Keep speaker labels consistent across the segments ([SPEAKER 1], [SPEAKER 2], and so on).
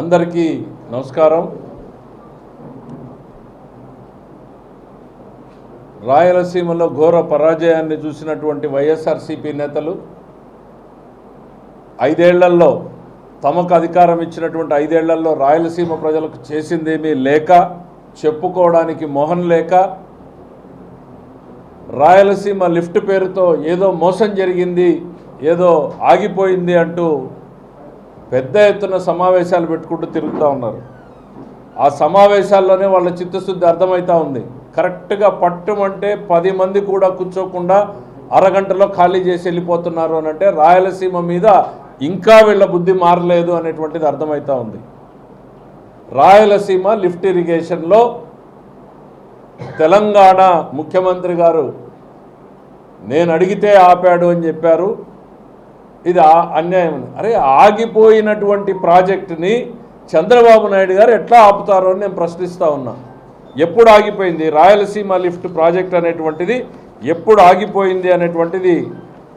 [SPEAKER 1] అందరికీ నమస్కారం. రాయలసీమలో ఘోర పరాజయాన్ని చూసినటువంటి వైఎస్ఆర్సీపీ నేతలు 5 ఏళ్లలో తమకు అధికారం ఇచ్చినటువంటి 5 ఏళ్లలో రాయలసీమ ప్రజలకు చేసిందేమీ లేక, చెప్పుకోవడానికి మొహం లేక, రాయలసీమ లిఫ్ట్ పేరుతో ఏదో మోసం జరిగింది, ఏదో ఆగిపోయింది అంటూ పెద్ద ఎత్తున సమావేశాలు పెట్టుకుంటూ తిరుగుతూ ఉన్నారు. ఆ సమావేశాల్లోనే వాళ్ళ చిత్తశుద్ధి అర్థమవుతూ ఉంది. కరెక్ట్గా పట్టుమంటే 10 మంది కూడా కూర్చోకుండా అరగంటలో ఖాళీ చేసి వెళ్ళిపోతున్నారు అని అంటే రాయలసీమ మీద ఇంకా వీళ్ళ బుద్ధి మారలేదు అనేటువంటిది అర్థమవుతూ ఉంది. రాయలసీమ లిఫ్ట్ ఇరిగేషన్లో తెలంగాణ ముఖ్యమంత్రి గారు నేను అడిగితే ఆపాడు అని చెప్పారు. ఇది అన్యాయం. అరే, ఆగిపోయినటువంటి ప్రాజెక్టుని చంద్రబాబు నాయుడు గారు ఎట్లా ఆపుతారో అని నేను ప్రశ్నిస్తూ ఉన్నా. ఎప్పుడు ఆగిపోయింది రాయలసీమ లిఫ్ట్ ప్రాజెక్ట్ అనేటువంటిది? ఎప్పుడు ఆగిపోయింది అనేటువంటిది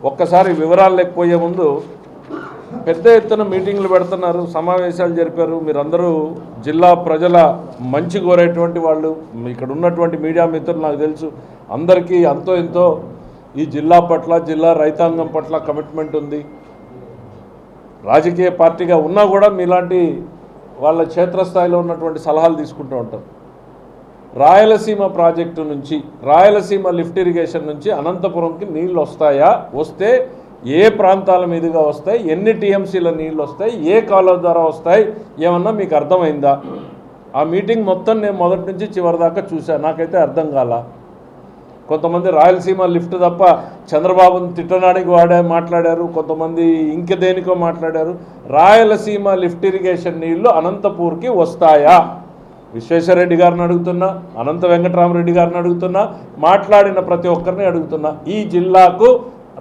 [SPEAKER 1] ఒక్కసారి వివరాలు లేకపోయే ముందు, పెద్ద ఎత్తున మీటింగ్లు పెడుతున్నారు, సమావేశాలు జరిపారు. మీరందరూ జిల్లా ప్రజల మంచి కోరేటువంటి వాళ్ళు, ఇక్కడ ఉన్నటువంటి మీడియా మిత్రులు నాకు తెలుసు, అందరికీ అంతో ఎంతో ఈ జిల్లా పట్ల, జిల్లా రైతాంగం పట్ల కమిట్మెంట్ ఉంది. రాజకీయ పార్టీగా ఉన్నా కూడా మీలాంటి వాళ్ళ క్షేత్రస్థాయిలో ఉన్నటువంటి సలహాలు తీసుకుంటూ ఉంటారు. రాయలసీమ ప్రాజెక్టు నుంచి, రాయలసీమ లిఫ్ట్ ఇరిగేషన్ నుంచి అనంతపురంకి నీళ్ళు వస్తాయా? వస్తే ఏ ప్రాంతాల మీదుగా వస్తాయి? ఎన్ని టీఎంసీల నీళ్ళు వస్తాయి? ఏ కాలువ ద్వారా వస్తాయి? ఏమన్నా మీకు అర్థమైందా? ఆ మీటింగ్ మొత్తం నేను మొదటి నుంచి చివరి దాకా చూశాను. నాకైతే అర్థం కాల. కొంతమంది రాయలసీమ లిఫ్ట్ తప్ప చంద్రబాబుని తిట్టడానికి మాట్లాడారు, కొంతమంది ఇంక దేనికో మాట్లాడారు. రాయలసీమ లిఫ్ట్ ఇరిగేషన్ నీళ్లు అనంతపూర్కి వస్తాయా? విశ్వేశ్వరరెడ్డి గారిని అడుగుతున్నా, అనంత వెంకటరామరెడ్డి గారిని అడుగుతున్నా, మాట్లాడిన ప్రతి ఒక్కరిని అడుగుతున్నా. ఈ జిల్లాకు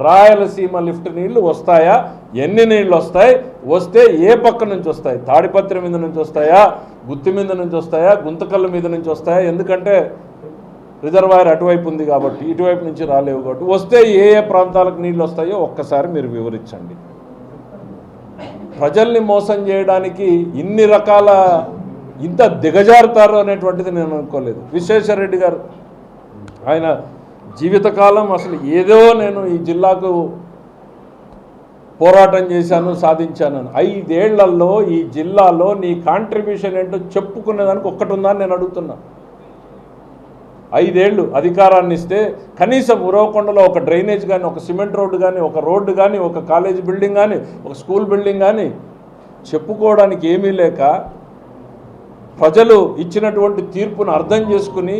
[SPEAKER 1] రాయలసీమ లిఫ్ట్ నీళ్లు వస్తాయా? ఎన్ని నీళ్ళు వస్తాయి? వస్తే ఏ పక్క నుంచి వస్తాయి? తాడిపత్రి మీద నుంచి వస్తాయా? గుత్తి మీద నుంచి వస్తాయా? గుంతకల్లు మీద నుంచి వస్తాయా? ఎందుకంటే రిజర్వాయర్ అటువైపు ఉంది కాబట్టి, ఇటువైపు నుంచి రాలేవు కాబట్టి. వస్తే ఏ ఏ ప్రాంతాలకు నీళ్ళు వస్తాయో ఒక్కసారి మీరు వివరించండి. ప్రజల్ని మోసం చేయడానికి ఇన్ని రకాల ఇంత దిగజారుతారు అనేటువంటిది నేను అనుకోలేదు. విశ్వేశ్వరరెడ్డి గారు ఆయన జీవితకాలం అసలు ఏదో నేను ఈ జిల్లాకు పోరాటం చేశాను, సాధించాను. 5 ఏళ్లలో ఈ జిల్లాలో నీ కాంట్రిబ్యూషన్ ఏంటో చెప్పుకునేదానికి ఒక్కటి ఉందా అని నేను అడుగుతున్నా. 5 ఏళ్ళు అధికారాన్ని ఇస్తే కనీసం ఉరవకొండలో ఒక డ్రైనేజ్ కానీ, ఒక సిమెంట్ రోడ్డు కానీ, ఒక రోడ్డు కానీ, ఒక కాలేజ్ బిల్డింగ్ కానీ, ఒక స్కూల్ బిల్డింగ్ కానీ చెప్పుకోవడానికి ఏమీ లేక, ప్రజలు ఇచ్చినటువంటి తీర్పును అర్థం చేసుకుని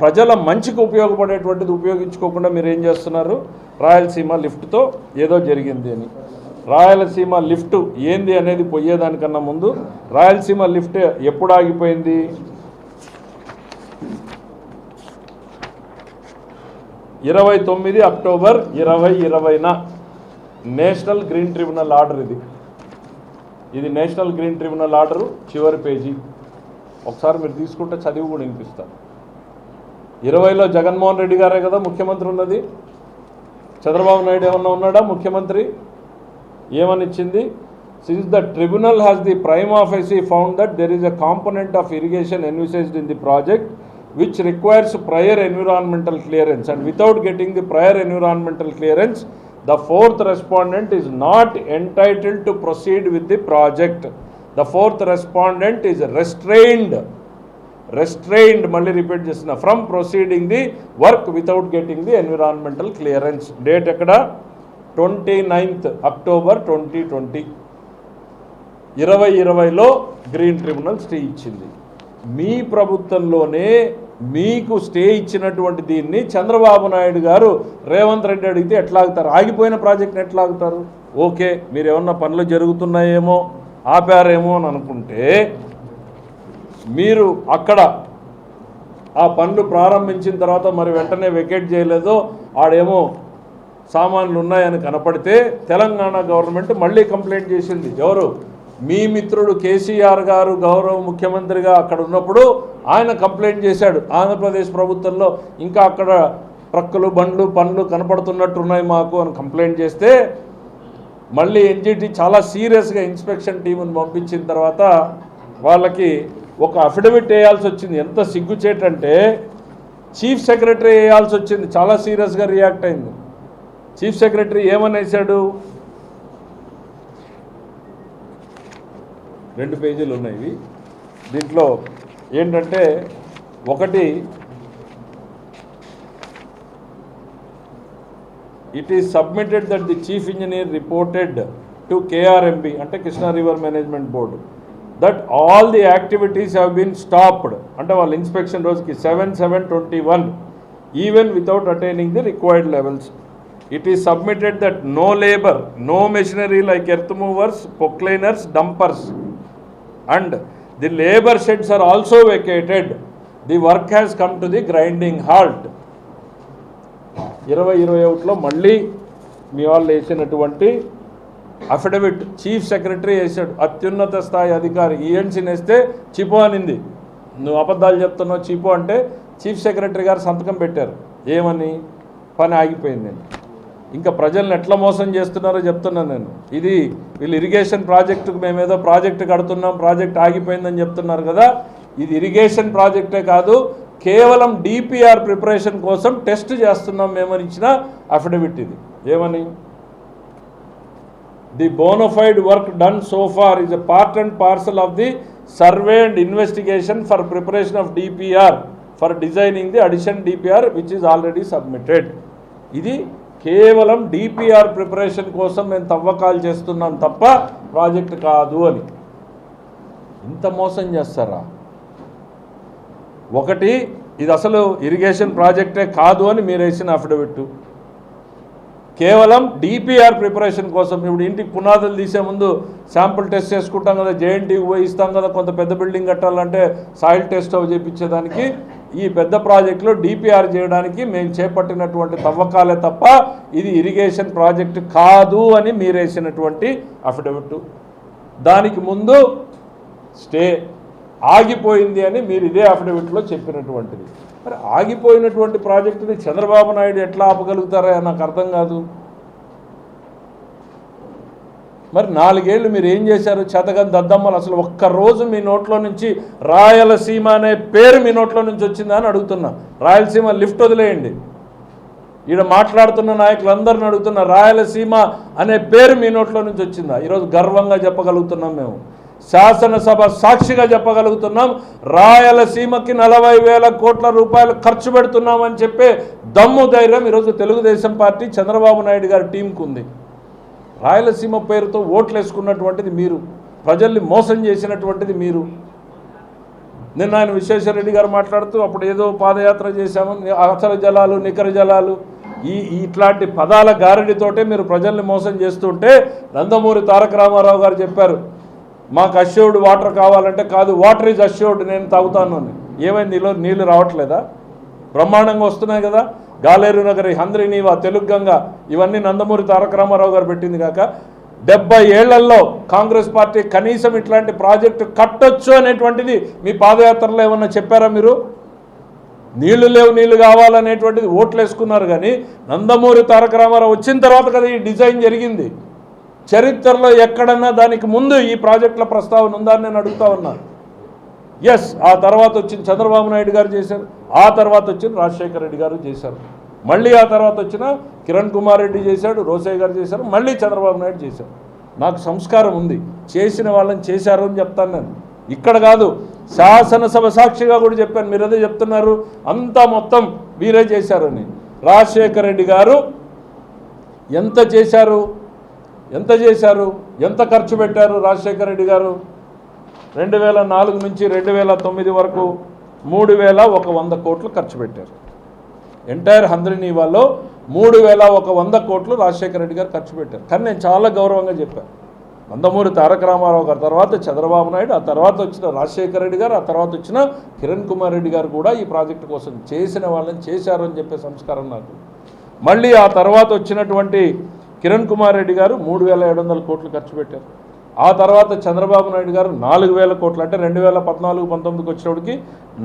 [SPEAKER 1] ప్రజల మంచికి ఉపయోగపడేటువంటిది ఉపయోగించుకోకుండా మీరు ఏం చేస్తున్నారు? రాయలసీమ లిఫ్ట్తో ఏదో జరిగింది అని. రాయలసీమ లిఫ్ట్ ఏంది అనేది పోయేదానికన్నా ముందు, రాయలసీమ లిఫ్ట్ ఎప్పుడు ఆగిపోయింది? 29 అక్టోబర్ 2020న నేషనల్ గ్రీన్ ట్రిబ్యునల్ ఆర్డర్. ఇది నేషనల్ గ్రీన్ ట్రిబ్యునల్ ఆర్డరు, చివరి పేజీ. ఒకసారి మీరు తీసుకుంటే చదివి కూడా వినిపిస్తారు. 20లో జగన్మోహన్ రెడ్డి గారే కదా ముఖ్యమంత్రి ఉన్నది. చంద్రబాబు నాయుడు ఏమన్నా ఉన్నాడా ముఖ్యమంత్రి? ఏమని ఇచ్చింది? Since the tribunal has the prima facie found that there is a component of irrigation envisaged in the project which requires prior environmental clearance, and without getting the prior environmental clearance, the 4th respondent is not entitled to proceed with the project. The 4th respondent is restrained, మళ్ళీ repeat చేస్తున్నా, from proceeding the work without getting the environmental clearance. Date ఎక్కడ? 29th October 2020. 2020లో green tribunal stay ఇచ్చింది. మీ ప్రభుత్వంలోనే మీకు stay ఇచ్చినటువంటి దీన్ని చంద్రబాబు నాయుడు గారు రేవంత్ రెడ్డి అడిగితే ఎట్లా ఆగుతారు? ఆగిపోయిన ప్రాజెక్ట్ని ఎట్లా ఆగుతారు? ఓకే, మీరు ఏమన్నా పనులు జరుగుతున్నాయేమో, ఆపారేమో అని అనుకుంటే, మీరు అక్కడ ఆ పనులు ప్రారంభించిన తర్వాత మరి వెంటనే వెకేట్ చేయలేదో, ఆడేమో సామాన్లు ఉన్నాయని కనపడితే తెలంగాణ గవర్నమెంట్ మళ్ళీ కంప్లైంట్ చేసింది. ఎవరు? మీ మిత్రుడు కేసీఆర్ గారు గౌరవ ముఖ్యమంత్రిగా అక్కడ ఉన్నప్పుడు ఆయన కంప్లైంట్ చేశాడు. ఆంధ్రప్రదేశ్ ప్రభుత్వంలో ఇంకా అక్కడ ట్రక్కులు, బండ్లు, పనులు కనపడుతున్నట్టున్నాయి మాకు అని కంప్లైంట్ చేస్తే మళ్ళీ ఎన్జిటి చాలా సీరియస్గా ఇన్స్పెక్షన్ టీమును పంపించిన తర్వాత వాళ్ళకి ఒక అఫిడవిట్ వేయాల్సి వచ్చింది. ఎంత సిగ్గుచేటంటే చీఫ్ సెక్రటరీ వేయాల్సి వచ్చింది. చాలా సీరియస్గా రియాక్ట్ అయింది. చీఫ్ సెక్రటరీ ఏమని వేశాడు? 2 పేజీలు ఉన్నాయి. దీంట్లో ఏంటంటే ఒకటి, it is submitted that the chief engineer reported to KRMB అంటే Krishna river management board that all the activities have been stopped అంటే వాళ్ళ ఇన్స్పెక్షన్ రోజుకి 7/7/21 even without attaining the required levels. It is submitted that no labor, no machinery like earth movers, proclaimers, dumpers and the labor sheds are also vacated. The work has come to the grinding halt. 2021లో మళ్ళీ మీ వాళ్ళు వేసినటువంటి affidavit chief secretary వేసాడు. అత్యున్నత స్థాయి అధికారి ఈఎన్సీని వేస్తే చిపో అనింది. నువ్వు అబద్ధాలు చెప్తున్నావు చిపో అంటే చీఫ్ సెక్రటరీ గారు సంతకం పెట్టారు. ఏమని? పని ఆగిపోయింది. ఇంకా ప్రజల్ని ఎట్లా మోసం చేస్తున్నారో చెప్తున్నాను నేను. ఇది వీళ్ళు ఇరిగేషన్ ప్రాజెక్టుకు మేమేదో ప్రాజెక్టు కడుతున్నాం, ప్రాజెక్ట్ ఆగిపోయిందని చెప్తున్నారు కదా. ఇది ఇరిగేషన్ ప్రాజెక్టే కాదు, కేవలం డిపిఆర్ ప్రిపరేషన్ కోసం టెస్ట్ చేస్తున్నాం మేమని ఇచ్చిన అఫిడవిట్ ఇది. ఏమని? The bonafide work done so far is a part and parcel of the survey and investigation for preparation of DPR for designing the addition DPR which is already submitted. ఇది కేవలం DPR preparation కోసం మేము తవ్వకాలు చేస్తున్నాం తప్ప project కాదు అని. ఇంత మోసం చేస్తారా? ఒకటి, ఇది అసలు ఇరిగేషన్ ప్రాజెక్టే కాదు అని మీరు వేసిన అఫిడవిట్, కేవలం డిపిఆర్ ప్రిపరేషన్ కోసం. ఇప్పుడు ఇంటికి పునాదులు తీసే ముందు శాంపుల్ టెస్ట్ చేసుకుంటాం కదా, జేఎన్టీకి పోయి ఇస్తాం కదా. కొంత పెద్ద బిల్డింగ్ కట్టాలంటే సాయిల్ టెస్ట్ అవి చేయించేదానికి ఈ పెద్ద ప్రాజెక్టులో డిపిఆర్ చేయడానికి మేము చేపట్టినటువంటి తవ్వకాలే తప్ప ఇది ఇరిగేషన్ ప్రాజెక్టు కాదు అని మీరు వేసినటువంటి అఫిడవిట్. దానికి ముందు స్టే ఆగిపోయింది అని మీరు ఇదే అఫిడవిట్లో చెప్పినటువంటిది. మరి ఆగిపోయినటువంటి ప్రాజెక్టుని చంద్రబాబు నాయుడు ఎట్లా ఆపగలుగుతారా నాకు అర్థం కాదు. మరి 4 ఏళ్ళు మీరు ఏం చేశారు? చేతగాని దద్దమ్మలు. అసలు ఒక్కరోజు మీ నోట్లో నుంచి రాయలసీమ అనే పేరు మీ నోట్లో నుంచి వచ్చిందా అని అడుగుతున్నా. రాయలసీమ లిఫ్ట్ వదిలేయండి, ఈడ మాట్లాడుతున్న నాయకులందరిని అడుగుతున్నా, రాయలసీమ అనే పేరు మీ నోట్లో నుంచి వచ్చిందా? ఈరోజు గర్వంగా చెప్పగలుగుతున్నాం, మేము శాసనసభ సాక్షిగా చెప్పగలుగుతున్నాం. రాయలసీమకి 40,000 కోట్ల రూపాయలు ఖర్చు పెడుతున్నామని చెప్పే దమ్ము ధైర్యం ఈరోజు తెలుగుదేశం పార్టీ చంద్రబాబు నాయుడు గారి టీంకు ఉంది. రాయలసీమ పేరుతో ఓట్లు వేసుకున్నటువంటిది మీరు, ప్రజల్ని మోసం చేసినటువంటిది మీరు. నిన్న ఆయన విశ్వేశ్వరరెడ్డి గారు మాట్లాడుతూ అప్పుడు ఏదో పాదయాత్ర చేశాము, అసలు జలాలు నికర జలాలు ఇట్లాంటి పదాల గారడితోటే మీరు ప్రజల్ని మోసం చేస్తుంటే నందమూరి తారక రామారావు గారు చెప్పారు, మాకు అష్యూర్డ్ వాటర్ కావాలంటే కాదు, వాటర్ ఈజ్ అష్యూర్డ్, నేను తాగుతాను అని. ఏమైంది? నీళ్ళు రావట్లేదా? బ్రహ్మాండంగా వస్తున్నాయి కదా. గాలేరు నగరి, హంద్రినీవా, తెలుగు గంగ, ఇవన్నీ నందమూరి తారక రామారావు గారు పెట్టింది కాక 70 ఏళ్లలో కాంగ్రెస్ పార్టీ కనీసం ఇట్లాంటి ప్రాజెక్టు కట్టొచ్చు అనేటువంటిది మీ పాదయాత్రలో ఏమన్నా చెప్పారా మీరు? నీళ్లు లేవు, నీళ్లు కావాలనేటువంటిది ఓట్లు వేసుకున్నారు. కానీ నందమూరి తారక రామారావు వచ్చిన తర్వాత కదా ఈ డిజైన్ జరిగింది. చరిత్రలో ఎక్కడన్నా దానికి ముందు ఈ ప్రాజెక్టుల ప్రస్తావన ఉందా అని నేను అడుగుతా ఉన్నాను. ఎస్, ఆ తర్వాత వచ్చిన చంద్రబాబు నాయుడు గారు చేశారు, ఆ తర్వాత వచ్చిన రాజశేఖర రెడ్డి గారు చేశారు, మళ్ళీ ఆ తర్వాత వచ్చిన కిరణ్ కుమార్ రెడ్డి చేశాడు, రోసయ్య గారు చేశారు, మళ్ళీ చంద్రబాబు నాయుడు చేశారు. నాకు సంస్కారం ఉంది, చేసిన వాళ్ళని చేశారు అని చెప్తాను నేను. ఇక్కడ కాదు, శాసనసభ సాక్షిగా కూడా చెప్పాను. మీరు అదే చెప్తున్నారు అంతా మొత్తం వీరే చేశారని. రాజశేఖర రెడ్డి గారు ఎంత చేశారు, ఎంత ఖర్చు పెట్టారు? రాజశేఖర రెడ్డి గారు 2004 నుంచి 2009 వరకు 3,100 కోట్లు ఖర్చు పెట్టారు. ఎంటైర్ హంద్రినీవాలో 3,100 కోట్లు రాజశేఖర రెడ్డి గారు ఖర్చు పెట్టారు. కానీ నేను చాలా గౌరవంగా చెప్పాను, నందమూరి తారక రామారావు గారి తర్వాత చంద్రబాబు నాయుడు, ఆ తర్వాత వచ్చిన రాజశేఖర రెడ్డి గారు, ఆ తర్వాత వచ్చిన కిరణ్ కుమార్ రెడ్డి గారు కూడా ఈ ప్రాజెక్టు కోసం చేసిన వాళ్ళని చేశారు అని చెప్పే సంస్కారం నాకు. మళ్ళీ ఆ తర్వాత వచ్చినటువంటి కిరణ్ కుమార్ రెడ్డి గారు 3,700 కోట్లు ఖర్చు పెట్టారు. ఆ తర్వాత చంద్రబాబు నాయుడు గారు 4,000 కోట్లు, అంటే 2014-19కి వచ్చినప్పటికి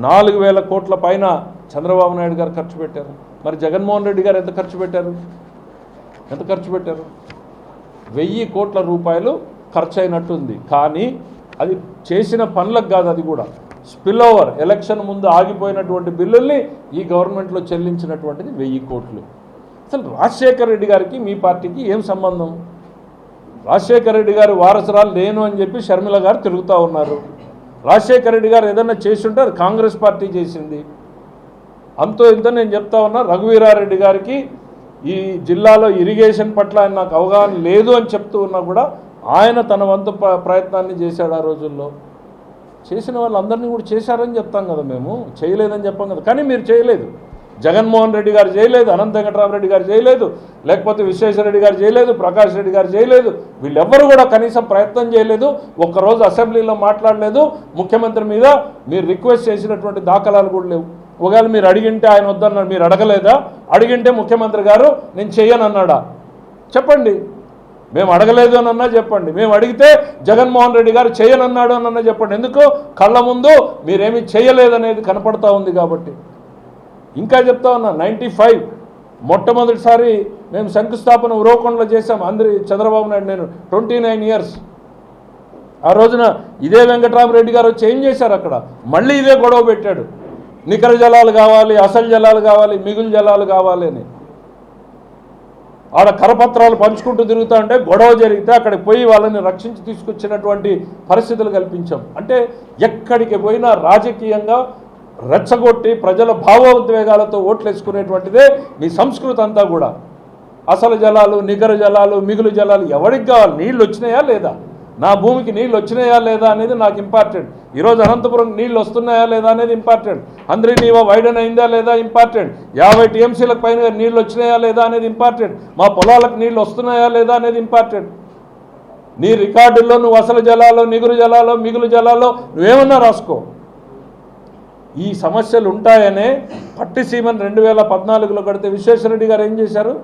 [SPEAKER 1] 4,000 కోట్ల పైన చంద్రబాబు నాయుడు గారు ఖర్చు పెట్టారు. మరి జగన్మోహన్ రెడ్డి గారు ఎంత ఖర్చు పెట్టారు? 1,000 కోట్ల రూపాయలు ఖర్చు అయినట్టుంది. కానీ అది చేసిన పనులకు కాదు, అది కూడా స్పిల్ ఓవర్ ఎలక్షన్ ముందు ఆగిపోయినటువంటి బిల్లుల్ని ఈ గవర్నమెంట్లో చెల్లించినటువంటిది 1000 కోట్లు. అసలు రాజశేఖర రెడ్డి గారికి మీ పార్టీకి ఏం సంబంధం? రాజశేఖర రెడ్డి గారు వారసురాలు లేను అని చెప్పి షర్మిల గారు తిరుగుతూ ఉన్నారు. రాజశేఖర రెడ్డి గారు ఏదన్నా చేసి ఉంటే అది కాంగ్రెస్ పార్టీ చేసింది. అంతో ఇంత నేను చెప్తా ఉన్నా, రఘువీరారెడ్డి గారికి ఈ జిల్లాలో ఇరిగేషన్ పట్ల ఆయన నాకు అవగాహన లేదు అని చెప్తూ ఉన్నా కూడా ఆయన తన వంతు ప్రయత్నాన్ని చేశాడు. ఆ రోజుల్లో చేసిన వాళ్ళందరినీ కూడా చేశారని చెప్తాం కదా, మేము చేయలేదని చెప్పాం కదా. కానీ మీరు చేయలేదు. జగన్మోహన్ రెడ్డి గారు చేయలేదు, అనంత వెంకటరామరెడ్డి గారు చేయలేదు, లేకపోతే విశ్వేశ్వరరెడ్డి గారు చేయలేదు, ప్రకాష్ రెడ్డి గారు చేయలేదు. వీళ్ళెవ్వరూ కూడా కనీసం ప్రయత్నం చేయలేదు. ఒక్కరోజు అసెంబ్లీలో మాట్లాడలేదు. ముఖ్యమంత్రి మీద మీరు రిక్వెస్ట్ చేసినటువంటి దాఖలాలు కూడా లేవు. ఒకవేళ మీరు అడిగింటే ఆయన వద్దన్నాడు, మీరు అడగలేదా? అడిగింటే ముఖ్యమంత్రి గారు నేను చెయ్యనన్నాడా? చెప్పండి. మేము అడగలేదు అని అన్నా చెప్పండి. మేము అడిగితే జగన్మోహన్ రెడ్డి గారు చేయనన్నాడు అని అన్నా చెప్పండి. ఎందుకు? కళ్ళ ముందు మీరేమీ చేయలేదనేది కనపడతా ఉంది కాబట్టి. ఇంకా చెప్తా ఉన్నా, 95 మొట్టమొదటిసారి మేము శంకుస్థాపన ఉరవకొండలో చేశాం. చంద్రబాబు నాయుడు నేను 29 ఇయర్స్. ఆ రోజున ఇదే వెంకటరామరెడ్డి గారు వచ్చి ఏం చేశారు? అక్కడ మళ్ళీ ఇదే గొడవ పెట్టాడు. నికర జలాలు కావాలి, అసలు జలాలు కావాలి, మిగులు జలాలు కావాలి అని. ఆడ కరపత్రాలు పంచుకుంటూ తిరుగుతూ ఉంటే గొడవ జరిగితే అక్కడికి పోయి వాళ్ళని రక్షించి తీసుకొచ్చినటువంటి పరిస్థితులు కల్పించాం. అంటే ఎక్కడికి పోయినా రాజకీయంగా రెచ్చగొట్టి ప్రజల భావోద్వేగాలతో ఓట్లు వేసుకునేటువంటిదే మీ సంస్కృతి అంతా కూడా. అసలు జలాలు, నికర జలాలు, మిగులు జలాలు ఎవరికి కావాలి? నీళ్ళు వచ్చినాయా లేదా? నా భూమికి నీళ్ళు వచ్చినాయా లేదా అనేది నాకు ఇంపార్టెంట్. ఈరోజు అనంతపురం నీళ్ళు వస్తున్నాయా లేదా అనేది ఇంపార్టెంట్. హంద్రీనీవా వైడన్ అయిందా లేదా ఇంపార్టెంట్. 50 TMCలకు పైన నీళ్ళు వచ్చినాయా లేదా అనేది ఇంపార్టెంట్. మా పొలాలకు నీళ్ళు వస్తున్నాయా లేదా అనేది ఇంపార్టెంట్. నీ రికార్డుల్లో నువ్వు అసలు జలాలు, నిగురు జలాలు, మిగులు జలాలు నువ్వేమన్నా రాసుకో. ఈ సమస్యలు ఉంటాయనే పట్టిసీమను 2014లో కడితే విశ్వేశ్వరరెడ్డి గారు ఏం చేశారు?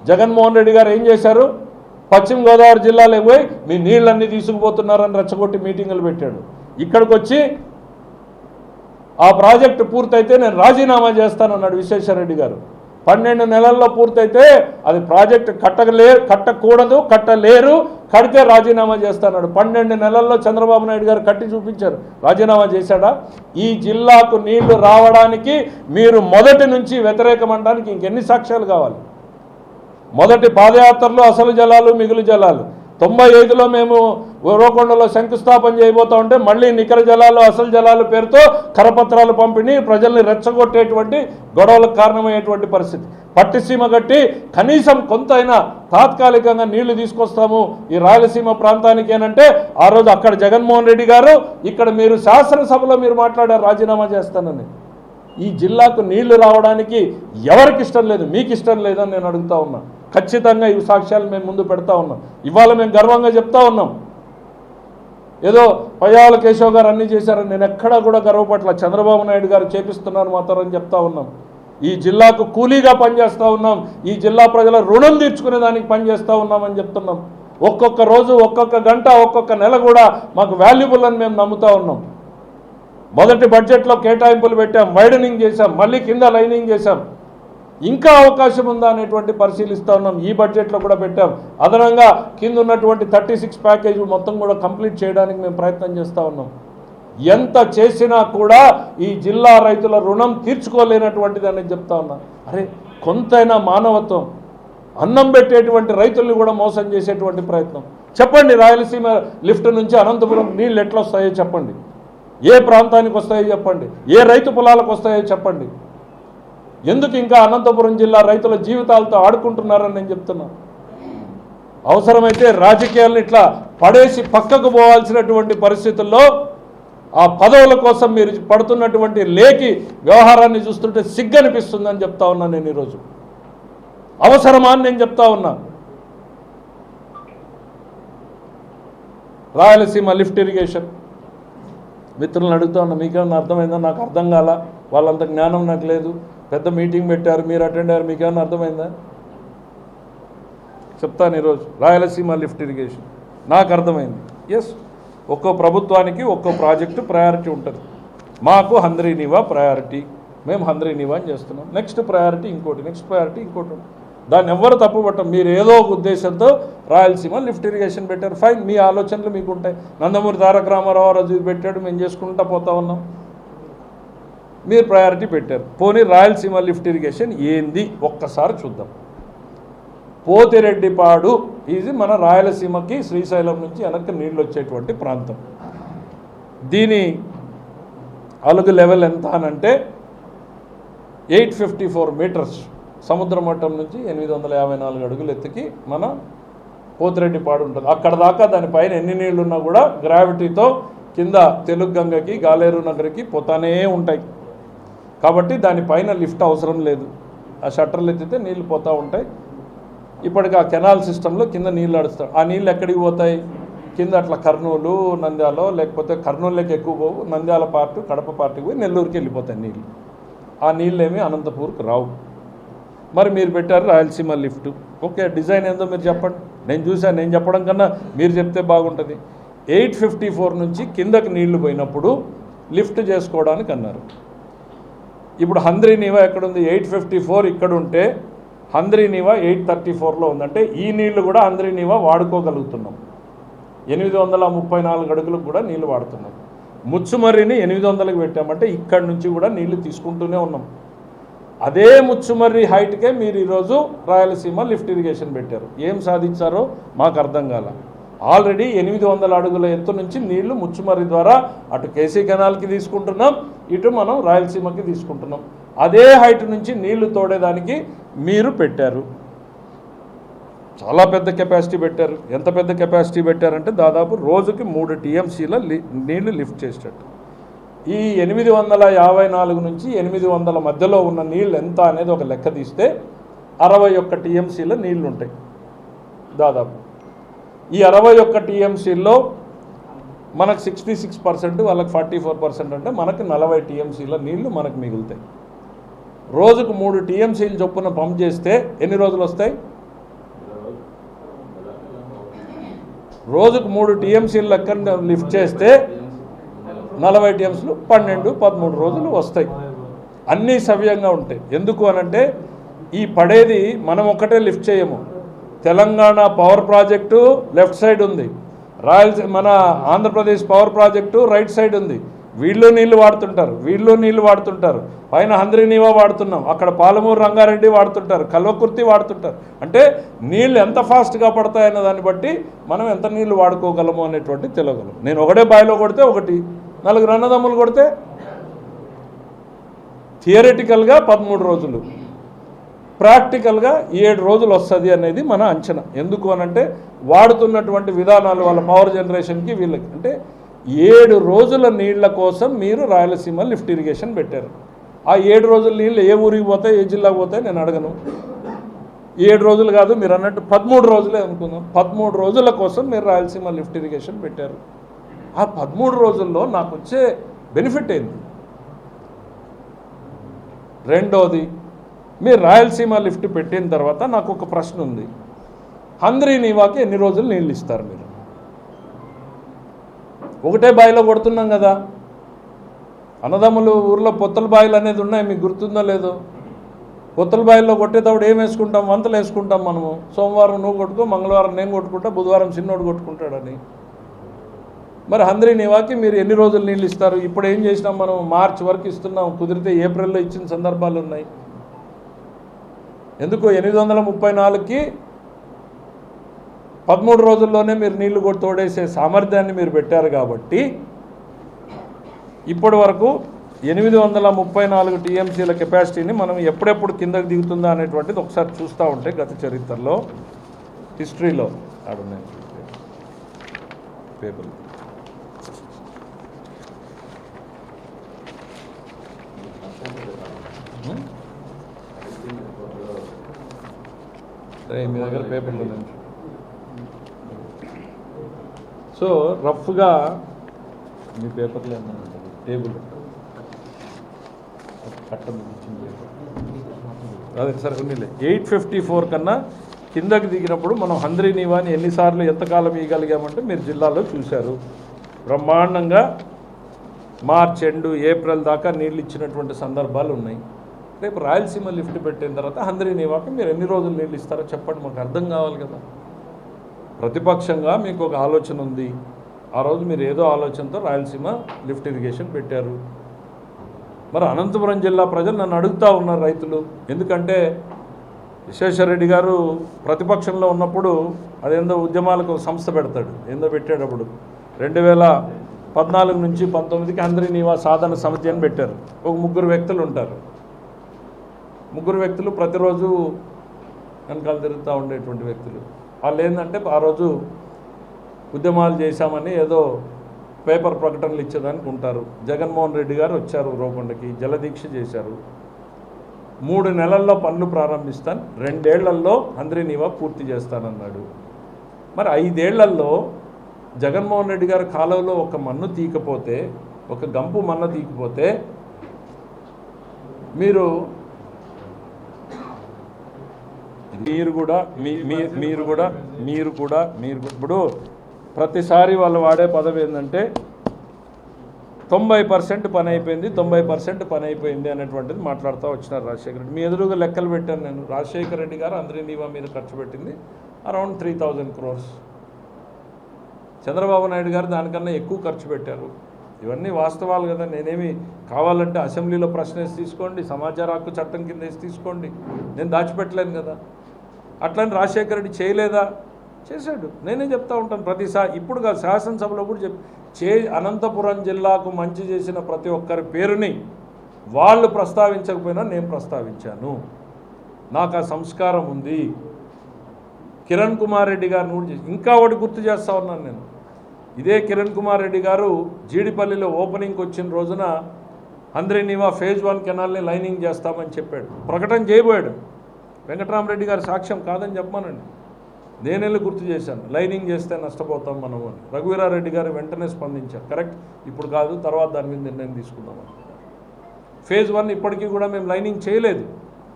[SPEAKER 1] జగన్మోహన్ రెడ్డి గారు ఏం చేశారు? పశ్చిమ గోదావరి జిల్లాలో పోయి మీ నీళ్ళన్నీ తీసుకుపోతున్నారని రెచ్చగొట్టి మీటింగులు పెట్టాడు. ఇక్కడికి వచ్చి ఆ ప్రాజెక్టు పూర్తయితే నేను రాజీనామా చేస్తానన్నాడు విశ్వేశ్వరరెడ్డి గారు. 12 నెలల్లో పూర్తయితే అది ప్రాజెక్టు కట్టకూడదు, కట్టలేరు, కడితే రాజీనామా చేస్తాడు. 12 నెలల్లో చంద్రబాబు నాయుడు గారు కట్టి చూపించారు. రాజీనామా చేశాడా? ఈ జిల్లాకు నీళ్లు రావడానికి మీరు మొదటి నుంచి వ్యతిరేకమనడానికి ఇంకెన్ని సాక్ష్యాలు కావాలి? మొదటి పాదయాత్రలో అసలు జలాలు, మిగులు జలాలు. 95లో మేము ఉరవకొండలో శంకుస్థాపన చేయబోతా ఉంటే మళ్ళీ నికర జలాలు, అసలు జలాలు పేరుతో కరపత్రాలు పంపిణీ ప్రజల్ని రెచ్చగొట్టేటువంటి గొడవలకు కారణమయ్యేటువంటి పరిస్థితి. పట్టిసీమ కట్టి కనీసం కొంతైనా తాత్కాలికంగా నీళ్లు తీసుకొస్తాము ఈ రాయలసీమ ప్రాంతానికి అనంటే ఆ రోజు అక్కడ జగన్మోహన్ రెడ్డి గారు, ఇక్కడ మీరు శాసనసభలో మీరు మాట్లాడారు రాజీనామా చేస్తానని. ఈ జిల్లాకు నీళ్లు రావడానికి ఎవరికి ఇష్టం లేదు? మీకు ఇష్టం లేదని నేను అడుగుతా ఉన్నా. ఖచ్చితంగా ఈ సాక్ష్యాలు మేము ముందు పెడతా ఉన్నాం. ఇవాళ మేము గర్వంగా చెప్తా ఉన్నాం. ఏదో పయ్యావుల కేశవ్ గారు అన్నీ చేశారని నేను ఎక్కడా కూడా గర్వపట్ల. చంద్రబాబు నాయుడు గారు చేపిస్తున్నారు మాత్రం అని చెప్తా ఉన్నాం. ఈ జిల్లాకు కూలీగా పనిచేస్తూ ఉన్నాం. ఈ జిల్లా ప్రజల రుణం తీర్చుకునే దానికి పనిచేస్తూ ఉన్నామని చెప్తున్నాం. ఒక్కొక్క రోజు, ఒక్కొక్క గంట, ఒక్కొక్క నెల కూడా మాకు వాల్యుబుల్ అని మేము నమ్ముతా ఉన్నాం. మొదటి బడ్జెట్లో కేటాయింపులు పెట్టాం, వైడనింగ్ చేశాం, మళ్ళీ కింద లైనింగ్ చేశాం. ఇంకా అవకాశం ఉందా అనేటువంటి పరిశీలిస్తూ ఉన్నాం. ఈ బడ్జెట్లో కూడా పెట్టాం. అదనంగా కింద ఉన్నటువంటి 36 ప్యాకేజ్ మొత్తం కూడా కంప్లీట్ చేయడానికి మేము ప్రయత్నం చేస్తూ ఉన్నాం. ఎంత చేసినా కూడా ఈ జిల్లా రైతుల రుణం తీర్చుకోలేనటువంటిది అని చెప్తా ఉన్నా. అరే కొంతైనా మానవత్వం. అన్నం పెట్టేటువంటి రైతుల్ని కూడా మోసం చేసేటువంటి ప్రయత్నం. చెప్పండి, రాయలసీమ లిఫ్ట్ నుంచి అనంతపురం నీళ్ళు ఎట్లా వస్తాయో చెప్పండి. ఏ ప్రాంతానికి వస్తాయో చెప్పండి. ఏ రైతు పొలాలకు వస్తాయో చెప్పండి. ఎందుకు ఇంకా అనంతపురం జిల్లా రైతుల జీవితాలతో ఆడుకుంటున్నారని నేను చెప్తున్నా. అవసరమైతే రాజకీయాలను ఇట్లా పడేసి పక్కకు పోవాల్సినటువంటి పరిస్థితుల్లో ఆ పదవుల కోసం మీరు పడుతున్నటువంటి లేఖి వ్యవహారాన్ని చూస్తుంటే సిగ్గనిపిస్తుందని చెప్తా ఉన్నా నేను ఈరోజు. అవసరమా అని నేను చెప్తా ఉన్నా. రాయలసీమ లిఫ్ట్ ఇరిగేషన్ మిత్రులను అడుగుతా ఉన్నా, మీకేమన్నా అర్థమైందా? నాకు అర్థం కాల. వాళ్ళంత జ్ఞానం నాకు లేదు. పెద్ద మీటింగ్ పెట్టారు, మీరు అటెండ్ అయ్యారు, మీకేమన్నా అర్థమైందా? చెప్తాను ఈరోజు. రాయలసీమ లిఫ్ట్ ఇరిగేషన్ నాకు అర్థమైంది. ఎస్, ఒక్కో ప్రభుత్వానికి ఒక్కో ప్రాజెక్టు ప్రయారిటీ ఉంటుంది. మాకు హంద్రీనీవా ప్రయారిటీ, మేము హంద్రీనీవా అని చేస్తున్నాం. నెక్స్ట్ ప్రయారిటీ ఇంకోటి, నెక్స్ట్ ప్రయారిటీ ఇంకోటి. దాన్ని ఎవ్వరు తప్పుపట్టం. మీరు ఏదో ఒక ఉద్దేశంతో రాయలసీమ లిఫ్ట్ ఇరిగేషన్ పెట్టారు, ఫైన్, మీ ఆలోచనలు మీకు ఉంటాయి. నందమూరి తారక రామారావు రాజు పెట్టాడు, మేము చేసుకుంటా పోతా ఉన్నాం, మీరు ప్రయారిటీ పెట్టారు. పోనీ రాయలసీమ లిఫ్ట్ ఇరిగేషన్ ఏంది ఒక్కసారి చూద్దాం. పోతిరెడ్డిపాడు ఇది మన రాయలసీమకి శ్రీశైలం నుంచి వెనక్కి నీళ్ళు వచ్చేటువంటి ప్రాంతం. దీని అలుగు లెవెల్ ఎంత అనంటే 854 మీటర్స్, సముద్ర మట్టం నుంచి 854 అడుగులు ఎత్తుకి మన పోతిరెడ్డిపాడు ఉంటుంది. అక్కడ దాకా దానిపైన ఎన్ని నీళ్లు ఉన్నా కూడా గ్రావిటీతో కింద తెలుగు గంగకి గాలేరు నగర్కి పోతానే ఉంటాయి. కాబట్టి దానిపైన లిఫ్ట్ అవసరం లేదు. ఆ షట్టర్లు ఎత్తితే నీళ్ళు పోతూ ఉంటాయి. ఇప్పటికి ఆ కెనాల్ సిస్టంలో కింద నీళ్ళు నడుస్తాడు. ఆ నీళ్ళు ఎక్కడికి పోతాయి? కింద అట్లా కర్నూలు, నంద్యాల, లేకపోతే కర్నూలులోకి ఎక్కువ పోవు, నంద్యాల పార్టు, కడప పార్టీకి పోయి నెల్లూరుకి వెళ్ళిపోతాయి నీళ్ళు. ఆ నీళ్ళు ఏమీ అనంతపూర్కి రావు. మరి మీరు పెట్టారు రాయలసీమ లిఫ్ట్, ఓకే, డిజైన్ ఏందో మీరు చెప్పండి. నేను చూశాను, నేను చెప్పడం కన్నా మీరు చెప్తే బాగుంటుంది. 854 నుంచి కిందకి నీళ్లు పోయినప్పుడు లిఫ్ట్ చేసుకోవడానికి అన్నారు. ఇప్పుడు హంద్రీనీవా ఎక్కడుంది? 854 ఇక్కడ ఉంటే హంద్రీనీవా 834లో ఉందంటే ఈ నీళ్లు కూడా హంద్రీనీవా వాడుకోగలుగుతున్నాం. 834 అడుగులకు కూడా నీళ్లు వాడుతున్నాం. ముచ్చుమర్రిని 800కి పెట్టామంటే ఇక్కడి నుంచి కూడా నీళ్లు తీసుకుంటూనే ఉన్నాం. అదే ముచ్చుమర్రి హైట్కే మీరు ఈరోజు రాయలసీమ లిఫ్ట్ ఇరిగేషన్ పెట్టారు. ఏం సాధించారో మాకు అర్థం కాల. ఆల్రెడీ 800 అడుగుల ఎత్తు నుంచి నీళ్లు ముచ్చుమర్రి ద్వారా అటు కేసీ కెనాల్కి తీసుకుంటున్నాం, ఇటు మనం రాయలసీమకి తీసుకుంటున్నాం. అదే హైట్ నుంచి నీళ్లు తోడేదానికి మీరు పెట్టారు. చాలా పెద్ద కెపాసిటీ పెట్టారు. ఎంత పెద్ద కెపాసిటీ పెట్టారంటే దాదాపు రోజుకి 3 TMCల నీళ్లు లిఫ్ట్ చేసేటట్టు. ఈ 854 నుంచి 800 మధ్యలో ఉన్న నీళ్ళు ఎంత అనేది ఒక లెక్క తీస్తే 61 TMCల నీళ్లు ఉంటాయి దాదాపు. ఈ 61 TMCల్లో మనకు 66%, వాళ్ళకి 44%, అంటే మనకు 40 TMCల నీళ్లు మనకు మిగులుతాయి. రోజుకు 3 TMCలు చొప్పున పంప్ చేస్తే ఎన్ని రోజులు వస్తాయి? రోజుకు 3 TMCలు లెక్క లిఫ్ట్ చేస్తే 40 TMCలు 12-13 రోజులు వస్తాయి. అన్నీ సవ్యంగా ఉంటాయి. ఎందుకు అనంటే ఈ పడేది మనం ఒక్కటే లిఫ్ట్ చేయము. Telangana power project left side ఉంది, మన Andhra Pradesh power project right side ఉంది. వీళ్ళు నీళ్లు వాడుతుంటారు, వీళ్ళు నీళ్లు వాడుతుంటారు. పైన హంద్రీనీవా వాడుతున్నాం, అక్కడ పాలమూరు రంగారెడ్డి వాడుతుంటారు, కల్వకుర్తి వాడుతుంటారు. అంటే నీళ్ళు ఎంత ఫాస్ట్గా పడతాయన్న దాన్ని బట్టి మనం ఎంత నీళ్లు వాడుకోగలము అనేటువంటి తెలియగలం. నేను ఒకటే బావిలో కొడితే ఒకటి, 4 అన్నదమ్ములు కొడితే థియరిటికల్గా 13 రోజులు, ప్రాక్టికల్గా 7 రోజులు వస్తుంది అనేది మన అంచనా. ఎందుకు అనంటే వాడుతున్నటువంటి విధానాలు వాళ్ళ పవర్ జనరేషన్కి వీళ్ళకి. అంటే 7 రోజుల నీళ్ల కోసం మీరు రాయలసీమ లిఫ్ట్ ఇరిగేషన్ పెట్టారు. ఆ 7 రోజుల నీళ్ళు ఏ ఊరికి పోతాయి, ఏ జిల్లాకు పోతాయి నేను అడగను. 7 రోజులు కాదు, మీరు అన్నట్టు 13 రోజులే అనుకుందాం. 13 రోజుల కోసం మీరు రాయలసీమ లిఫ్ట్ ఇరిగేషన్ పెట్టారు. ఆ 13 రోజుల్లో నాకు వచ్చే బెనిఫిట్ ఏంది? రెండోది, మీరు రాయలసీమ లిఫ్ట్ పెట్టిన తర్వాత నాకు ఒక ప్రశ్న ఉంది. హంద్రీనీవాకి ఎన్ని రోజులు నీళ్ళు ఇస్తారు మీరు? ఒకటే బావిలో కొడుతున్నాం కదా. అన్నదమ్ములు ఊర్లో పొత్తల బావిలు అనేది ఉన్నాయి, మీకు గుర్తుందో లేదో? పొత్తల బావిల్లో కొట్టేటప్పుడు ఏం వేసుకుంటాం? వంతలు వేసుకుంటాం మనము. సోమవారం నువ్వు కొట్టుకో, మంగళవారం నేను కొట్టుకుంటా, బుధవారం చిన్నోడు కొట్టుకుంటాడని. మరి హంద్రీనీవాకి మీరు ఎన్ని రోజులు నీళ్ళు ఇస్తారు? ఇప్పుడు ఏం చేసినాం మనం? మార్చి వరకు ఇస్తున్నాం, కుదిరితే ఏప్రిల్లో ఇచ్చిన సందర్భాలు ఉన్నాయి. ఎందుకు 834కి 13 రోజుల్లోనే మీరు నీళ్లు కూడా తోడేసే సామర్థ్యాన్ని మీరు పెట్టారు. కాబట్టి ఇప్పటి వరకు 834 TMCల కెపాసిటీని మనం ఎప్పుడెప్పుడు కిందకి దిగుతుందా అనేటువంటిది ఒకసారి చూస్తూ ఉంటే గత చరిత్రలో, హిస్టరీలో ఆడున్నాయి పేపర్లు. మీ దగ్గర పేపర్లు ఉన్నాయి. సో రఫ్గా మీ పేపర్లు ఏమన్నా ఉంటుంది, టేబుల్ అదే సరే ఉన్నిలే. 854 కన్నా కిందకి దిగినప్పుడు మనం హంద్రీనీవాని ఎన్నిసార్లు ఎంతకాలం ఇవ్వగలిగామంటే మీరు జిల్లాలో చూశారు. బ్రహ్మాండంగా మార్చ్ ఎండ్, ఏప్రిల్ దాకా నీళ్ళు ఇచ్చినటువంటి సందర్భాలు ఉన్నాయి. రేపు రాయలసీమ లిఫ్ట్ పెట్టిన తర్వాత హంద్రీనీవాకి మీరు ఎన్ని రోజులు నీళ్ళు ఇస్తారో చెప్పండి, మాకు అర్థం కావాలి కదా. ప్రతిపక్షంగా మీకు ఒక ఆలోచన ఉంది, ఆ రోజు మీరు ఏదో ఆలోచనతో రాయలసీమ లిఫ్ట్ ఇరిగేషన్ పెట్టారు. మరి అనంతపురం జిల్లా ప్రజలు నన్ను అడుగుతూ ఉన్నారు రైతులు, ఎందుకంటే విశ్వేశ్వరరెడ్డి గారు ప్రతిపక్షంలో ఉన్నప్పుడు అదేందో ఉద్యమాలకు సంస్థ పెడతాడు, ఏందో పెట్టేటప్పుడు 2014 నుంచి 19కి హంద్రీనీవా సాధన సమితి అని పెట్టారు. ఒక 3 వ్యక్తులు ఉంటారు. 3 వ్యక్తులు ప్రతిరోజు వెనకాల తిరుగుతూ ఉండేటువంటి వ్యక్తులు. వాళ్ళు ఏంటంటే ఆ రోజు ఉద్యమాలు చేశామని ఏదో పేపర్ ప్రకటనలు ఇచ్చేదానికి ఉంటారు. జగన్మోహన్ రెడ్డి గారు వచ్చారు రోకొండకి, జలదీక్ష చేశారు. 3 నెలల్లో పనులు ప్రారంభిస్తాను, 2 ఏళ్లలో హంద్రీనీవా పూర్తి చేస్తానన్నాడు. మరి 5 ఏళ్లలో జగన్మోహన్ రెడ్డి గారు కాలువలో ఒక మన్ను తీయకపోతే, ఒక గంపు మన్ను తీయకపోతే మీరు ఇప్పుడు ప్రతిసారి వాళ్ళు వాడే పదవి ఏంటంటే 90% పని అయిపోయింది, 90% పని అయిపోయింది అనేటువంటిది మాట్లాడుతూ వచ్చినారు రాజశేఖర రెడ్డి. మీ ఎదురుగా లెక్కలు పెట్టాను నేను. రాజశేఖర రెడ్డి గారు హంద్రీనీవా మీద ఖర్చు పెట్టింది అరౌండ్ 3000 crores. చంద్రబాబు నాయుడు గారు దానికన్నా ఎక్కువ ఖర్చు పెట్టారు. ఇవన్నీ వాస్తవాలు కదా. నేనేమి కావాలంటే అసెంబ్లీలో ప్రశ్న వేసి తీసుకోండి, సమాచార హక్కు చట్టం కింద వేసి తీసుకోండి, నేను దాచిపెట్టలేను కదా. అట్లని రాజశేఖర రెడ్డి చేయలేదా? చేశాడు. నేనే చెప్తా ఉంటాను ప్రతిసారి. ఇప్పుడు కాదు, శాసనసభలో కూడా అనంతపురం జిల్లాకు మంచి చేసిన ప్రతి ఒక్కరి పేరుని వాళ్ళు ప్రస్తావించకపోయినా నేను ప్రస్తావించాను. నాకు ఆ సంస్కారం ఉంది. కిరణ్ కుమార్ రెడ్డి గారిని కూడా ఇంకా ఒకటి గుర్తు చేస్తా ఉన్నాను నేను. ఇదే కిరణ్ కుమార్ రెడ్డి గారు జీడిపల్లిలో ఓపెనింగ్కి వచ్చిన రోజున హంద్రీనీవా ఫేజ్ 1 కెనాల్ని లైనింగ్ చేస్తామని చెప్పాడు, ప్రకటన చేయబోయాడు. వెంకటరామరెడ్డి గారి సాక్ష్యం కాదని చెప్పమానండి, నేనెళ్ళి గుర్తు చేశాను, లైనింగ్ చేస్తే నష్టపోతాం మనం అని. రఘువీరారెడ్డి గారు వెంటనే స్పందించారు, కరెక్ట్, ఇప్పుడు కాదు, తర్వాత దాని మీద నిర్ణయం తీసుకుందామని. ఫేజ్ 1 ఇప్పటికీ కూడా మేము లైనింగ్ చేయలేదు,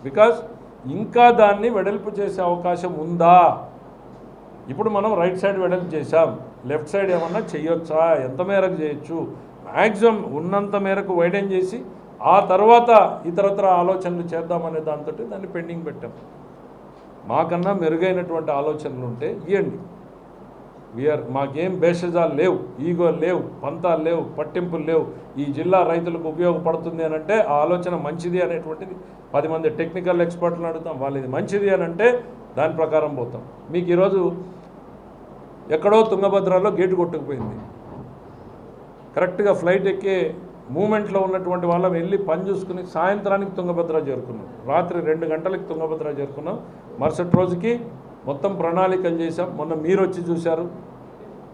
[SPEAKER 1] బికాజ్ ఇంకా దాన్ని వెడల్పు చేసే అవకాశం ఉందా. ఇప్పుడు మనం రైట్ సైడ్ వెడల్పు చేసాం, లెఫ్ట్ సైడ్ ఏమన్నా చేయొచ్చా, ఎంత మేరకు చేయొచ్చు, మ్యాక్సిమం ఉన్నంత మేరకు వైడెన్ చేసి ఆ తర్వాత ఇతరత్ర ఆలోచనలు చేద్దామనే దాంతో దాన్ని పెండింగ్ పెట్టాం. మాకన్నా మెరుగైనటువంటి ఆలోచనలు ఉంటే ఇవ్వండి. మాకేం భేషజాలు లేవు, ఈగో లేవు, పంతాలు లేవు, పట్టింపులు లేవు. ఈ జిల్లా రైతులకు ఉపయోగపడుతుంది అని అంటే ఆ ఆలోచన మంచిది అనేటువంటిది 10 మంది టెక్నికల్ ఎక్స్పర్ట్లను అడుగుతాం, వాళ్ళు ఇది మంచిది అని అంటే దాని ప్రకారం పోతాం. మీకు ఈరోజు ఎక్కడో తుంగభద్రలో గేటు కొట్టుకుపోయింది, కరెక్ట్గా ఫ్లైట్ ఎక్కే మూమెంట్లో ఉన్నటువంటి వాళ్ళం వెళ్ళి పని చూసుకుని సాయంత్రానికి తుంగభద్ర చేరుకున్నాం, రాత్రి 2 గంటలకి తుంగభద్ర చేరుకున్నాం. మరుసటి రోజుకి మొత్తం ప్రణాళికలు చేశాం. మొన్న మీరు వచ్చి చూశారు,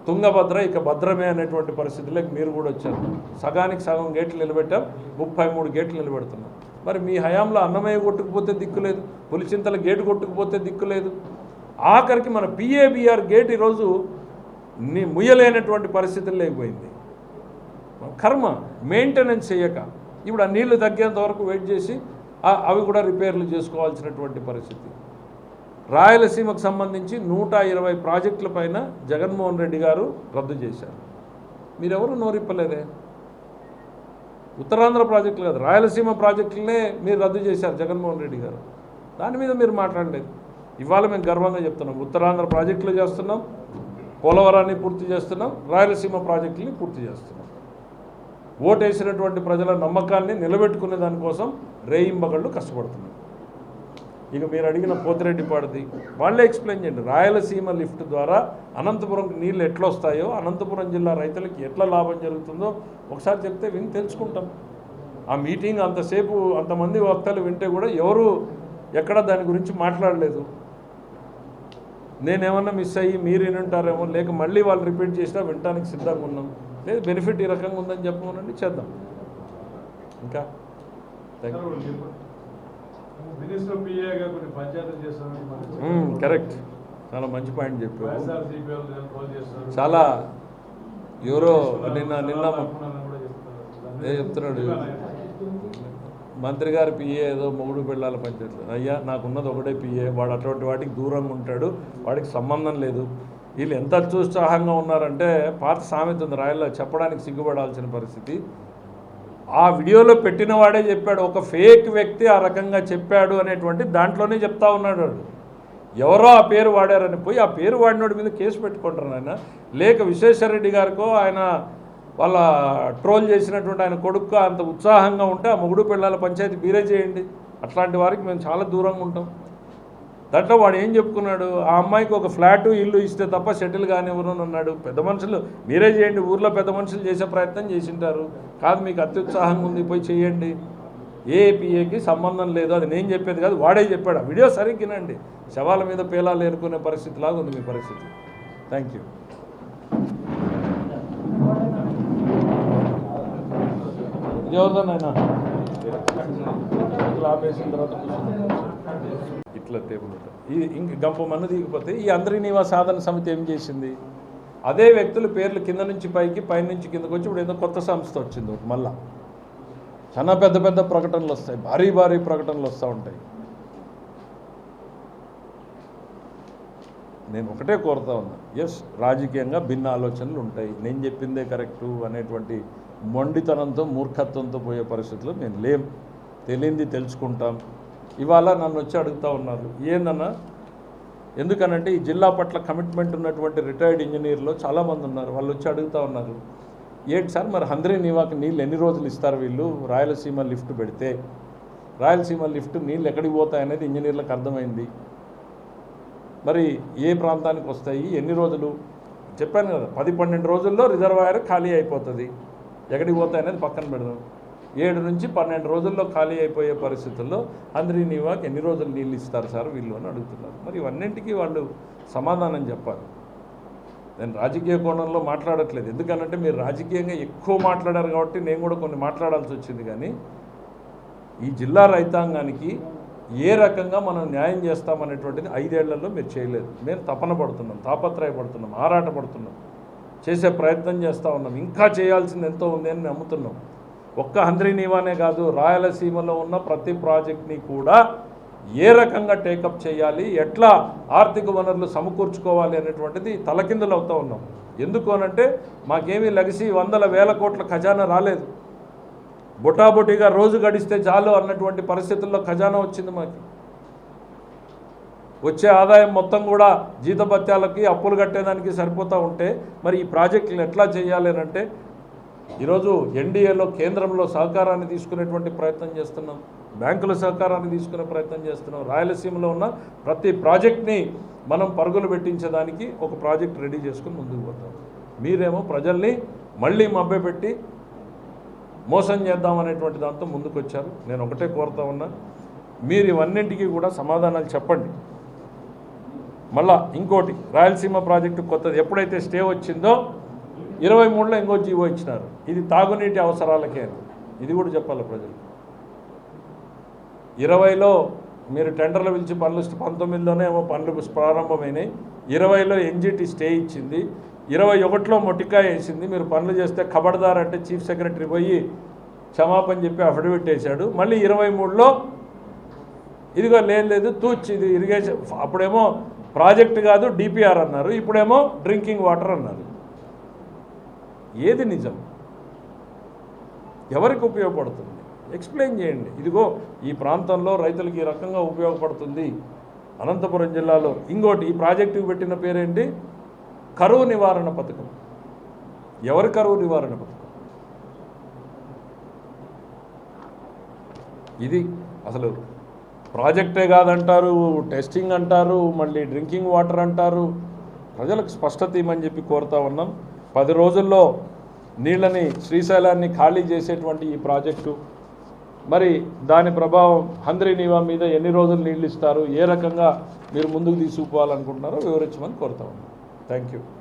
[SPEAKER 1] తుంగభద్ర ఇక భద్రమే అనేటువంటి పరిస్థితులకు మీరు కూడా వచ్చారు. సగానికి సగం గేట్లు నిలబెట్టాం, 33 గేట్లు నిలబెడుతున్నాం. మరి మీ హయాంలో అన్నమయ్య కొట్టుకుపోతే దిక్కులేదు, పులిచింతల గేటు కొట్టుకుపోతే దిక్కులేదు, ఆఖరికి మన పిఏబిఆర్ గేట్ ఈరోజు ముయ్యలేనటువంటి పరిస్థితులు లేకపోయింది. కర్మ మెయింటెనెన్స్ చేయక ఇప్పుడు ఆ నీళ్లు తగ్గేంత వరకు వెయిట్ చేసి అవి కూడా రిపేర్లు చేసుకోవాల్సినటువంటి పరిస్థితి. రాయలసీమకు సంబంధించి 120 ప్రాజెక్టుల పైన జగన్మోహన్ రెడ్డి గారు రద్దు చేశారు. మీరెవరు నోరిప్పలేదే. ఉత్తరాంధ్ర ప్రాజెక్టులు కాదు, రాయలసీమ ప్రాజెక్టులనే మీరు రద్దు చేశారు జగన్మోహన్ రెడ్డి గారు. దాని మీద మీరు మాట్లాడలేదు. ఇవాళ మేము గర్వంగా చెప్తున్నాం, ఉత్తరాంధ్ర ప్రాజెక్టులు చేస్తున్నాం, పోలవరాన్ని పూర్తి చేస్తున్నాం, రాయలసీమ ప్రాజెక్టుని పూర్తి చేస్తున్నాం. ఓటేసినటువంటి ప్రజల నమ్మకాన్ని నిలబెట్టుకునే దానికోసం రేయింబగళ్ళు కష్టపడుతున్నాం. ఇక మీరు అడిగిన పోతిరెడ్డిపాడుది వాళ్ళే ఎక్స్ప్లెయిన్ చేయండి. రాయలసీమ లిఫ్ట్ ద్వారా అనంతపురంకి నీళ్ళు ఎట్లా వస్తాయో, అనంతపురం జిల్లా రైతులకి ఎట్లా లాభం జరుగుతుందో ఒకసారి చెప్తే విని తెలుసుకుంటాం. ఆ మీటింగ్ అంతసేపు అంతమంది వక్తలు వింటే కూడా ఎవరు ఎక్కడ దాని గురించి మాట్లాడలేదు. నేనేమన్నా మిస్ అయ్యి మీరు వింటారేమో, లేక మళ్ళీ వాళ్ళు రిపీట్ చేసినా వినడానికి సిద్ధంగా ఉన్నాం. లేదు, బెనిఫిట్ ఈ రకంగా ఉందని చెప్పమనండి, చేద్దాం. ఇంకా కరెక్ట్, చాలా మంచి పాయింట్ చెప్పారు. చాలా ఎవరో నిన్న చెప్తున్నాడు మంత్రి గారి పిఏ ఏదో మొగుడు పిల్లల పంచాయతీ. అయ్యా, నాకున్నది ఒకటే పిఏ, వాడు అటువంటి వాటికి దూరంగా ఉంటాడు, వాడికి సంబంధం లేదు. వీళ్ళు ఎంత అత్యుత్సాహంగా ఉన్నారంటే పాత సామెత ఉంది రాయల్లో, చెప్పడానికి సిగ్గుపడాల్సిన పరిస్థితి. ఆ వీడియోలో పెట్టిన వాడే చెప్పాడు, ఒక ఫేక్ వ్యక్తి ఆ రకంగా చెప్పాడు అనేటువంటి దాంట్లోనే చెప్తా ఉన్నాడు వాడు. ఎవరో ఆ పేరు వాడారని పోయి ఆ పేరు వాడినోడి మీద కేసు పెట్టుకుంటారు ఆయన. లేక విశ్వేశ్వరరెడ్డి గారికో ఆయన వాళ్ళ ట్రోల్ చేసినటువంటి ఆయన కొడుకు అంత ఉత్సాహంగా ఉంటే ఆ మొగుడు పిల్లల పంచాయతీ మీరే చేయండి. అట్లాంటి వారికి మేము చాలా దూరంగా ఉంటాం. దాంట్లో వాడు ఏం చెప్పుకున్నాడు, ఆ అమ్మాయికి ఒక ఫ్లాటు ఇల్లు ఇస్తే తప్ప సెటిల్ కానివ్వరు అని అన్నాడు. పెద్ద మనుషులు మీరే చేయండి, ఊర్లో పెద్ద మనుషులు చేసే ప్రయత్నం చేసింటారు, కాదు మీకు అత్యుత్సాహంగా ఉంది పోయి చేయండి, ఏపీఏకి సంబంధం లేదు, అది నేను చెప్పేది కాదు వాడే చెప్పాడు. ఆ వీడియో సరిగ్గినండి, శవాల మీద పేలాలు ఏరుకునే పరిస్థితి లాగా ఉంది మీ పరిస్థితి. Thank you. ఎవరిదోనైనా ఆపేసిన తర్వాత ఇట్లా టేబుల్ ఇది ఇంక గంప మన్ను దిగిపోతే ఈ అందరి నివాస సాధన సమితి ఏం చేసింది, అదే వ్యక్తుల పేర్లు కింద నుంచి పైకి పైన నుంచి కిందకు వచ్చి ఇప్పుడు ఏదో కొత్త సంస్థ వచ్చింది ఒకటి. మళ్ళా చాలా పెద్ద పెద్ద ప్రకటనలు వస్తాయి, భారీ భారీ ప్రకటనలు వస్తూ ఉంటాయి. నేను ఒకటే కోరుతా ఉన్నా, ఎస్ రాజకీయంగా భిన్న ఆలోచనలు ఉంటాయి, నేను చెప్పిందే కరెక్టు అనేటువంటి మొండితనంతో మూర్ఖత్వంతో పోయే పరిస్థితుల్లో నేను లేం. తెలియంది తెలుసుకుంటాం. ఇవాళ నన్ను వచ్చి అడుగుతూ ఉన్నారు ఏందన్నా, ఎందుకనంటే ఈ జిల్లా పట్ల కమిట్మెంట్ ఉన్నటువంటి రిటైర్డ్ ఇంజనీర్లు చాలామంది ఉన్నారు. వాళ్ళు వచ్చి అడుగుతూ ఉన్నారు, ఏంటి సార్ మరి హంద్రీ నీవాకి నీళ్ళు ఎన్ని రోజులు ఇస్తారు వీళ్ళు, రాయలసీమ లిఫ్ట్ పెడితే రాయలసీమ లిఫ్ట్ నీళ్ళు ఎక్కడికి పోతాయనేది ఇంజనీర్లకు అర్థమైంది, మరి ఏ ప్రాంతానికి వస్తాయి ఎన్ని రోజులు చెప్పాను కదా, 10-12 రోజుల్లో రిజర్వాయర్ ఖాళీ అయిపోతుంది, ఎక్కడికి పోతాయనేది పక్కన పెడదాం. 7 నుంచి 12 రోజుల్లో ఖాళీ అయిపోయే పరిస్థితుల్లో హంద్రీ నీవాకి ఎన్ని రోజులు నీళ్ళు ఇస్తారు సార్ వీళ్ళు అని అడుగుతున్నారు. మరి ఇవన్నింటికీ వాళ్ళు సమాధానం చెప్పాలి. నేను రాజకీయ కోణంలో మాట్లాడట్లేదు, ఎందుకనంటే మీరు రాజకీయంగా ఎక్కువ మాట్లాడారు కాబట్టి నేను కూడా కొన్ని మాట్లాడాల్సి వచ్చింది. కానీ ఈ జిల్లా రైతాంగానికి ఏ రకంగా మనం న్యాయం చేస్తామనేటువంటిది 5 ఏళ్లలో మీరు చేయలేదు. మేము తపన పడుతున్నాం, తాపత్రయపడుతున్నాం, ఆరాటపడుతున్నాం, చేసే ప్రయత్నం చేస్తూ ఉన్నాం. ఇంకా చేయాల్సింది ఎంతో ఉంది అని నమ్ముతున్నాం. ఒక్క హంద్రీ నీవానే కాదు, రాయలసీమలో ఉన్న ప్రతి ప్రాజెక్ట్ని కూడా ఏ రకంగా టేకప్ చేయాలి, ఎట్లా ఆర్థిక వనరులు సమకూర్చుకోవాలి అనేటువంటిది తలకిందులు అవుతూ ఉన్నాం. ఎందుకు అనంటే మాకేమీ లెగసీ 100,000 కోట్ల ఖజానా రాలేదు. బొటాబొటిగా రోజు గడిస్తే చాలు అన్నటువంటి పరిస్థితుల్లో ఖజానా వచ్చింది. మాకు వచ్చే ఆదాయం మొత్తం కూడా జీతభత్యాలకి అప్పులు కట్టేదానికి సరిపోతూ ఉంటే మరి ఈ ప్రాజెక్టులను ఎట్లా చేయాలి అంటే ఈరోజు ఎన్డీఏలో కేంద్రంలో సహకారాన్ని తీసుకునేటువంటి ప్రయత్నం చేస్తున్నాం, బ్యాంకుల సహకారాన్ని తీసుకునే ప్రయత్నం చేస్తున్నాం. రాయలసీమలో ఉన్న ప్రతి ప్రాజెక్ట్ని మనం పరుగులు పెట్టించేదానికి ఒక ప్రాజెక్ట్ రెడీ చేసుకుని ముందుకు పోతాం. మీరేమో ప్రజల్ని మళ్ళీ మభ్యపెట్టి మోసం చేద్దామనేటువంటి దాంతో ముందుకు వచ్చారు. నేను ఒకటే కోరుతా ఉన్నా, మీరు ఇవన్నింటికీ కూడా సమాధానాలు చెప్పండి. మళ్ళా ఇంకోటి, రాయలసీమ ప్రాజెక్టు కొత్తది ఎప్పుడైతే స్టే వచ్చిందో 23లో ఇంకో జీవో ఇచ్చినారు, ఇది తాగునీటి అవసరాలకే. ఇది కూడా చెప్పాలి ప్రజలు. 20లో మీరు టెండర్లు పిలిచి పనులు 19లోనే ఏమో పనులు ప్రారంభమైనాయి, 20లో ఎన్జిటి స్టే ఇచ్చింది, 21లో మొట్టికాయ వేసింది. మీరు పనులు చేస్తే ఖబర్దార్ అంటే చీఫ్ సెక్రటరీ పోయి క్షమాపణ చెప్పి అఫిడవిట్ వేశాడు. మళ్ళీ 23లో ఇదిగో లేదు తూచి ఇది ఇరిగేషన్, అప్పుడేమో ప్రాజెక్ట్ కాదు డిపిఆర్ అన్నారు, ఇప్పుడేమో డ్రింకింగ్ వాటర్ అన్నారు. ఏది నిజం, ఎవరికి ఉపయోగపడుతుంది ఎక్స్ప్లెయిన్ చేయండి. ఇదిగో ఈ ప్రాంతంలో రైతులకు ఈ రకంగా ఉపయోగపడుతుంది. అనంతపురం జిల్లాలో ఇంకోటి, ఈ ప్రాజెక్టుకు పెట్టిన పేరేంటి, కరువు నివారణ పథకం. ఎవరి కరువు నివారణ పథకం ఇది? అసలు ప్రాజెక్టే కాదంటారు, టెస్టింగ్ అంటారు, మళ్ళీ డ్రింకింగ్ వాటర్ అంటారు. ప్రజలకు స్పష్టత ఇవ్వమని చెప్పి కోరుతా ఉన్నాం. 10 రోజుల్లో నీళ్ళని శ్రీశైలాన్ని ఖాళీ చేసేటువంటి ఈ ప్రాజెక్టు, మరి దాని ప్రభావం హంద్రీ నీవా మీద ఎన్ని రోజులు నీళ్ళు ఇస్తారు, ఏ రకంగా మీరు ముందుకు తీసుకుపోవాలనుకుంటున్నారో వివరించమని కోరుతా ఉన్నాం. Thank you.